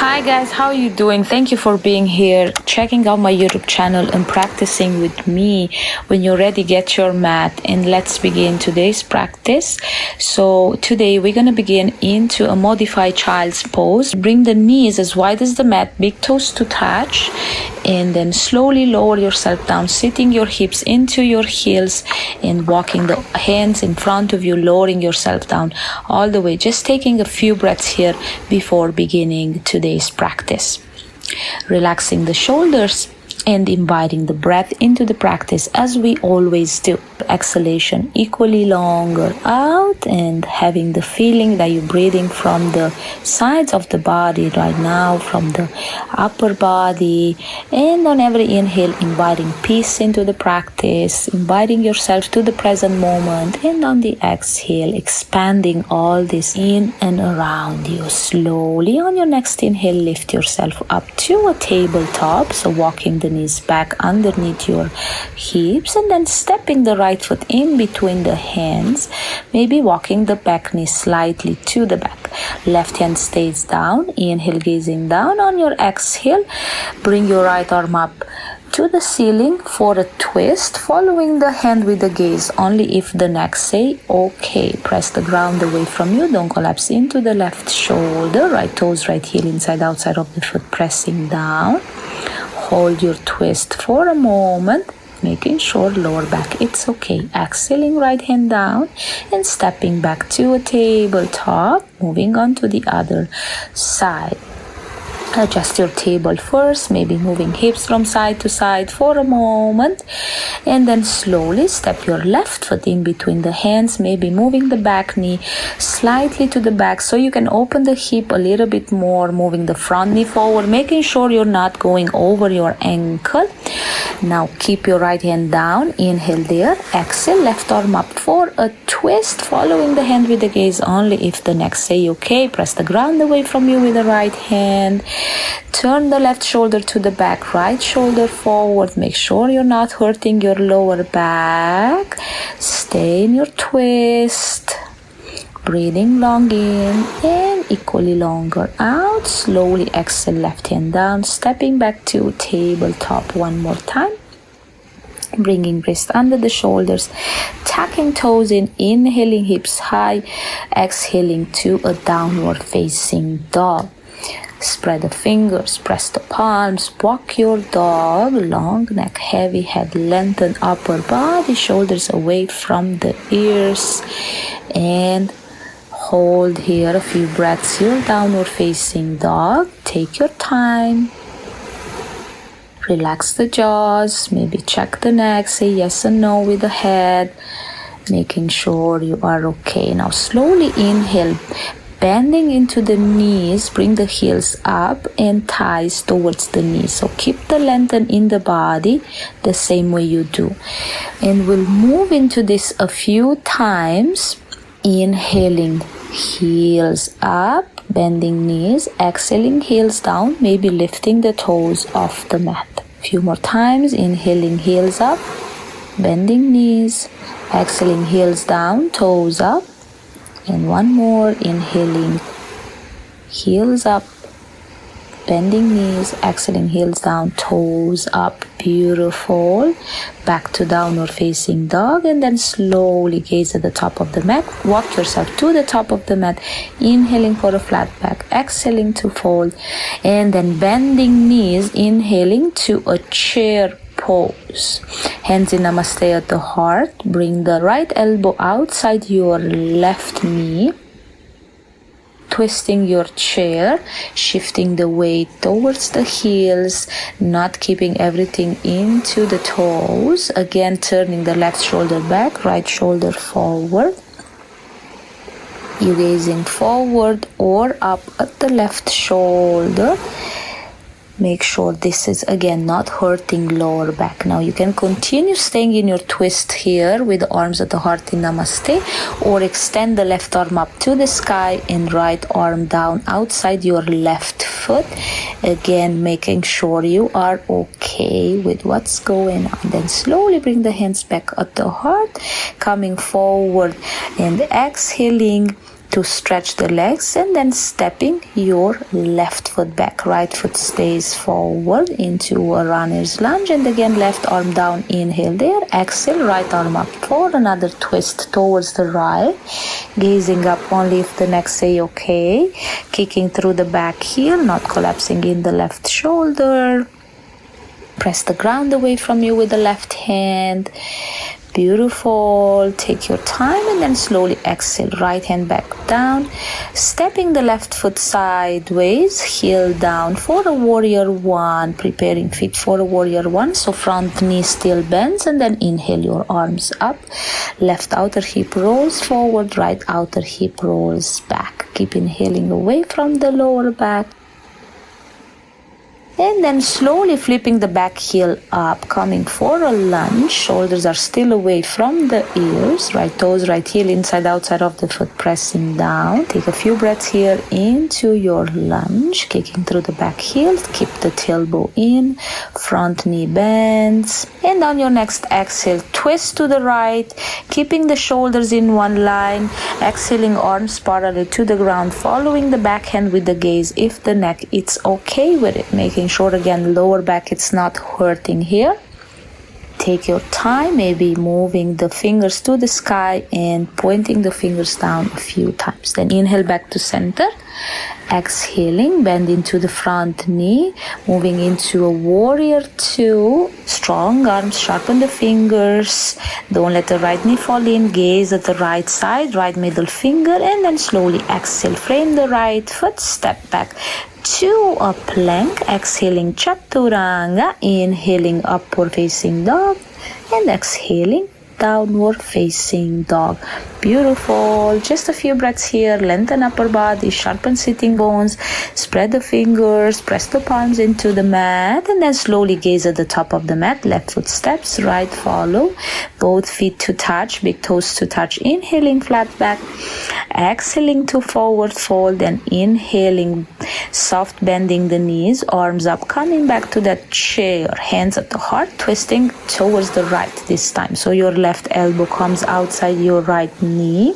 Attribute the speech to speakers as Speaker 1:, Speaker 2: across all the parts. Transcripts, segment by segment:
Speaker 1: Hi guys, how are you doing? Thank you for being here, checking out my YouTube channel and practicing with me. When you're ready, get your mat and let's begin today's practice. So today we're going to begin into a modified child's pose. Bring the knees as wide as the mat, big toes to touch, and then slowly lower yourself down, sitting your hips into your heels and walking the hands in front of you, lowering yourself down all the way. Just taking a few breaths here before beginning today's practice. Relaxing the shoulders and inviting the breath into the practice as we always do. Exhalation equally longer out and having the feeling that you're breathing from the sides of the body right now, from the upper body. And on every inhale, inviting peace into the practice, inviting yourself to the present moment. And on the exhale, expanding all this in and around you. Slowly on your next inhale, lift yourself up to a tabletop. So walking the knees back underneath your hips and then stepping the right foot in between the hands, maybe walking the back knee slightly to the back. Left hand stays down, inhale gazing down. On your exhale, bring your right arm up to the ceiling for a twist, following the hand with the gaze only if the next say okay. Press the ground away from you, don't collapse into the left shoulder, right toes, right heel inside outside of the foot, pressing down. Hold your twist for a moment, making sure lower back it's okay. Exhaling, right hand down and stepping back to a tabletop, moving on to the other side. Adjust your table first, maybe moving hips from side to side for a moment, and then slowly step your left foot in between the hands, maybe moving the back knee slightly to the back so you can open the hip a little bit more, moving the front knee forward, making sure you're not going over your ankle. Now keep your right hand down, inhale there, exhale, left arm up for a twist, following the hand with the gaze only if the next say okay. Press the ground away from you with the right hand. Turn the left shoulder to the back, right shoulder forward. Make sure you're not hurting your lower back. Stay in your twist. Breathing long in and equally longer out. Slowly exhale, left hand down, stepping back to tabletop one more time. Bringing wrist under the shoulders, tucking toes in, inhaling hips high, exhaling to a downward facing dog. Spread the fingers, press the palms, walk your dog, long neck, heavy head, lengthen upper body, shoulders away from the ears, and hold here a few breaths, your downward facing dog. Take your time. Relax the jaws, maybe check the neck, say yes and no with the head, making sure you are okay. Now slowly inhale, bending into the knees, bring the heels up and thighs towards the knees. So keep the lengthen in the body the same way you do. And we'll move into this a few times. Inhaling, heels up, bending knees, exhaling, heels down, maybe lifting the toes off the mat. A few more times, inhaling, heels up, bending knees, exhaling, heels down, toes up. And one more, inhaling, heels up, bending knees, exhaling, heels down, toes up. Beautiful. Back to downward facing dog, and then slowly gaze at the top of the mat. Walk yourself to the top of the mat, inhaling for a flat back, exhaling to fold, and then bending knees, inhaling to a chair pose. Hands in namaste at the heart. Bring the right elbow outside your left knee. Twisting your chair, shifting the weight towards the heels, not keeping everything into the toes. Again, turning the left shoulder back, right shoulder forward. You gazing forward or up at the left shoulder. Make sure this is again not hurting lower back. Now you can continue staying in your twist here with the arms at the heart in namaste, or extend the left arm up to the sky and right arm down outside your left foot. Again, making sure you are okay with what's going on. Then slowly bring the hands back at the heart, coming forward and exhaling to stretch the legs, and then stepping your left foot back. Right foot stays forward into a runner's lunge, and again left arm down, inhale there, exhale, right arm up for another twist towards the right, gazing up only if the neck say okay, kicking through the back heel, not collapsing in the left shoulder. Press the ground away from you with the left hand. Beautiful. Take your time and then slowly exhale. Right hand back down. Stepping the left foot sideways. Heel down for a warrior one. Preparing feet for a warrior one. So front knee still bends, and then inhale your arms up. Left outer hip rolls forward. Right outer hip rolls back. Keep inhaling away from the lower back. And then slowly flipping the back heel up, coming for a lunge. Shoulders are still away from the ears. Right toes, right heel inside, outside of the foot, pressing down. Take a few breaths here into your lunge, kicking through the back heel. Keep the tailbone in, front knee bends. And on your next exhale, twist to the right, keeping the shoulders in one line. Exhaling, arms parallel to the ground, following the back hand with the gaze. If the neck, it's okay with it, making sure again lower back it's not hurting here. Take your time, maybe moving the fingers to the sky and pointing the fingers down a few times. Then inhale back to center. Exhaling, bend into the front knee, moving into a warrior two. Strong arms, sharpen the fingers. Don't let the right knee fall in. Gaze at the right side, right middle finger, and then slowly exhale. Frame the right foot, step back to a plank. Exhaling, Chaturanga. Inhaling, upward facing dog, and exhaling, downward facing dog. Beautiful. Just a few breaths here. Lengthen upper body, sharpen sitting bones, spread the fingers, press the palms into the mat, and then slowly gaze at the top of the mat. Left foot steps, right follow, both feet to touch, big toes to touch. Inhaling, flat back, exhaling to forward fold, and inhaling, soft bending the knees, arms up, coming back to that chair, hands at the heart, twisting towards the right this time. So your left elbow comes outside your right knee.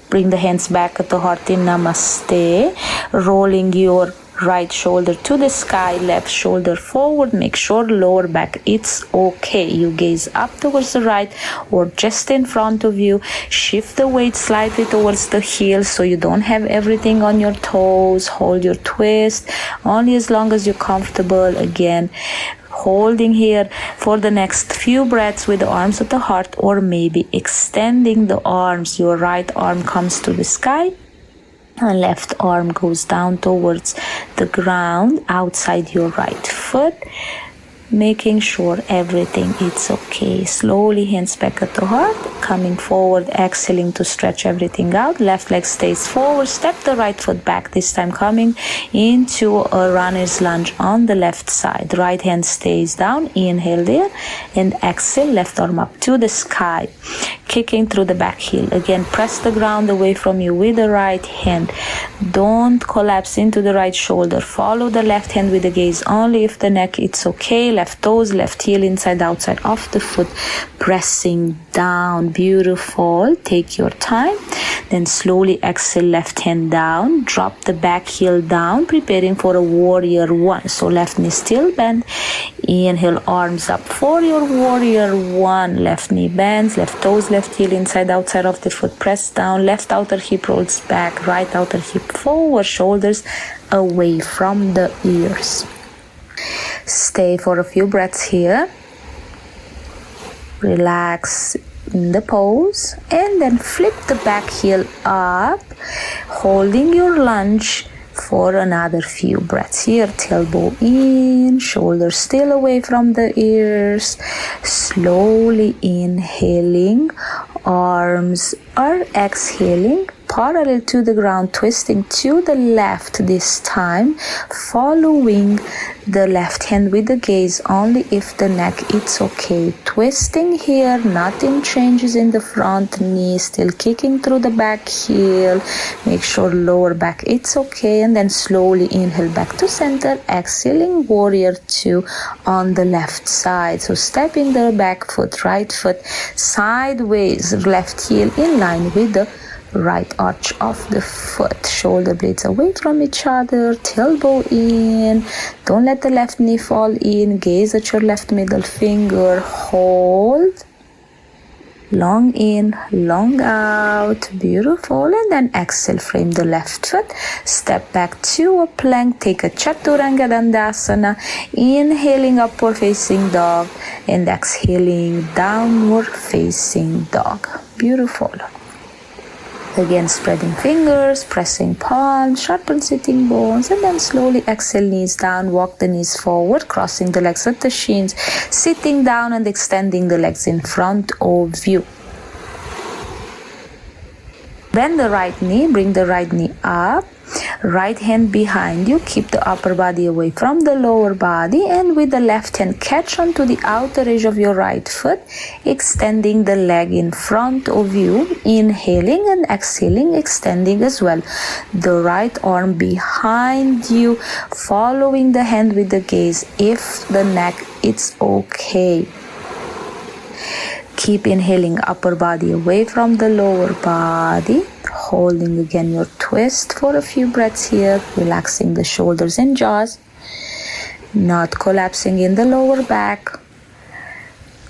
Speaker 1: Bring the hands back at the heart in Namaste. Rolling your right shoulder to the sky, left shoulder forward. Make sure lower back it's okay. You gaze up towards the right or just in front of you. Shift the weight slightly towards the heel so you don't have everything on your toes. Hold your twist only as long as you're comfortable. Again, holding here for the next few breaths with the arms at the heart, or maybe extending the arms. Your right arm comes to the sky and left arm goes down towards the ground outside your right foot. Making sure everything is okay. Slowly hands back at the heart, coming forward, exhaling to stretch everything out. Left leg stays forward, step the right foot back, this time coming into a runner's lunge on the left side. Right hand stays down, inhale there, and exhale, left arm up to the sky, kicking through the back heel. Again, press the ground away from you with the right hand. Don't collapse into the right shoulder. Follow the left hand with the gaze only if the neck, it's okay. Left toes, left heel inside, outside of the foot, pressing down. Beautiful. Take your time. Then slowly exhale, left hand down. Drop the back heel down, preparing for a warrior one. So left knee still bend. Inhale, arms up for your warrior one. Left knee bends, left toes, left heel inside, outside of the foot, press down. Left outer hip rolls back, right outer hip forward, shoulders away from the ears. Stay for a few breaths here. Relax in the pose, and then flip the back heel up, holding your lunge for another few breaths here. Tailbone in, shoulders still away from the ears. Slowly inhaling, arms are exhaling, parallel to the ground, twisting to the left this time, following the left hand with the gaze only if the neck, it's okay. Twisting here, nothing changes in the front knee, still kicking through the back heel. Make sure lower back, it's okay. And then slowly inhale back to center, exhaling warrior two on the left side. So stepping the back foot, right foot sideways, left heel in line with the right arch of the foot, shoulder blades away from each other, tailbone in. Don't let the left knee fall in. Gaze at your left middle finger. Hold. Long in, long out. Beautiful. And then exhale, frame the left foot. Step back to a plank. Take a Chaturanga Dandasana. Inhaling, upward facing dog. And exhaling, downward facing dog. Beautiful. Again, spreading fingers, pressing palms, sharpen sitting bones, and then slowly exhale, knees down, walk the knees forward, crossing the legs at the shins, sitting down and extending the legs in front of you. Bend the right knee, bring the right knee up, right hand behind you, keep the upper body away from the lower body, and with the left hand catch onto the outer edge of your right foot, extending the leg in front of you, inhaling and exhaling, extending as well. The right arm behind you, following the hand with the gaze. If the neck, it's okay. Keep inhaling, upper body away from the lower body. Holding again your twist for a few breaths here. Relaxing the shoulders and jaws. Not collapsing in the lower back.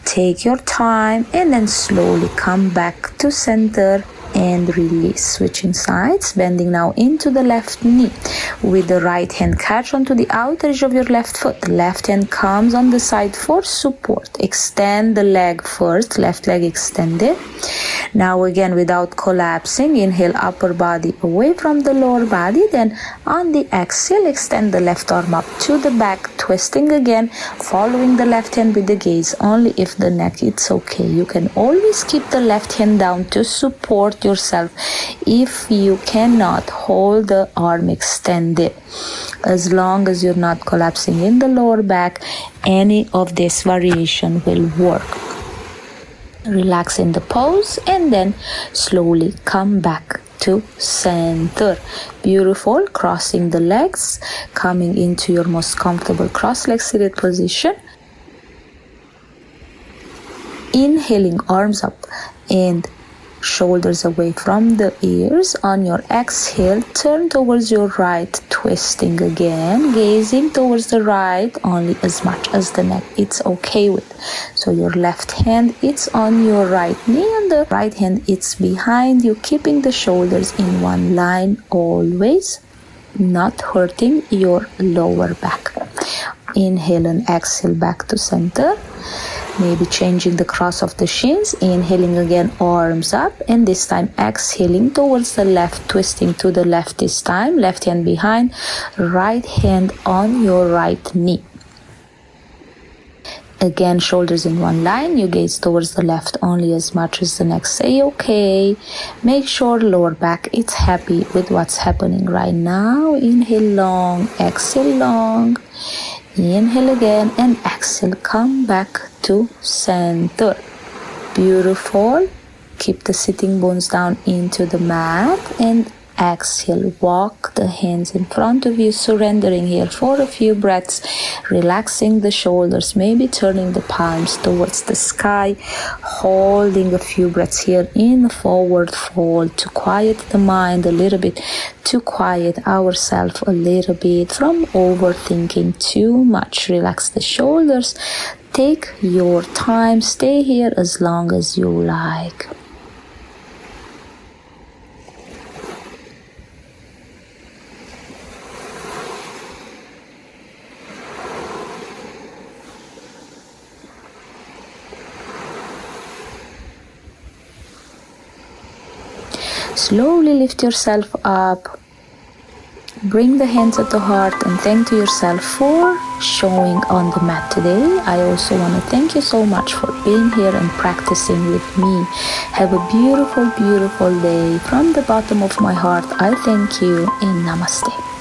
Speaker 1: Take your time and then slowly come back to center and release. Switching sides, bending now into the left knee. With the right hand, catch onto the outer edge of your left foot. Left hand comes on the side for support. Extend the leg first, left leg extended. Now again, without collapsing, inhale, upper body away from the lower body. Then on the exhale, extend the left arm up to the back, twisting again, following the left hand with the gaze. Only if the neck, it's okay. You can always keep the left hand down to support yourself. If you cannot, hold the arm extended. As long as you're not collapsing in the lower back, any of this variation will work. Relax in the pose and then slowly come back to center. Beautiful. Crossing the legs, coming into your most comfortable cross-leg seated position. Inhaling, arms up and shoulders away from the ears. On your exhale, turn towards your right, twisting again, gazing towards the right only as much as the neck it's okay with. So your left hand, it's on your right knee, and the right hand, it's behind you, keeping the shoulders in one line always, not hurting your lower back. Inhale and exhale back to center. Maybe changing the cross of the shins. Inhaling again, arms up, and this time exhaling towards the left, twisting to the left this time. Left hand behind, right hand on your right knee. Again, shoulders in one line. You gaze towards the left only as much as the neck say okay. Make sure lower back it's happy with what's happening right now. Inhale long, exhale long. Inhale again and exhale, come back to center. Beautiful. Keep the sitting bones down into the mat and exhale. Walk the hands in front of you, surrendering here for a few breaths, relaxing the shoulders, maybe turning the palms towards the sky, holding a few breaths here in forward fold to quiet the mind a little bit, to quiet ourselves a little bit from overthinking too much. Relax the shoulders. Take your time. Stay here as long as you like. Slowly lift yourself up. Bring the hands at the heart and thank to yourself for showing on the mat today. I also want to thank you so much for being here and practicing with me. Have a beautiful, beautiful day. From the bottom of my heart, I thank you and namaste.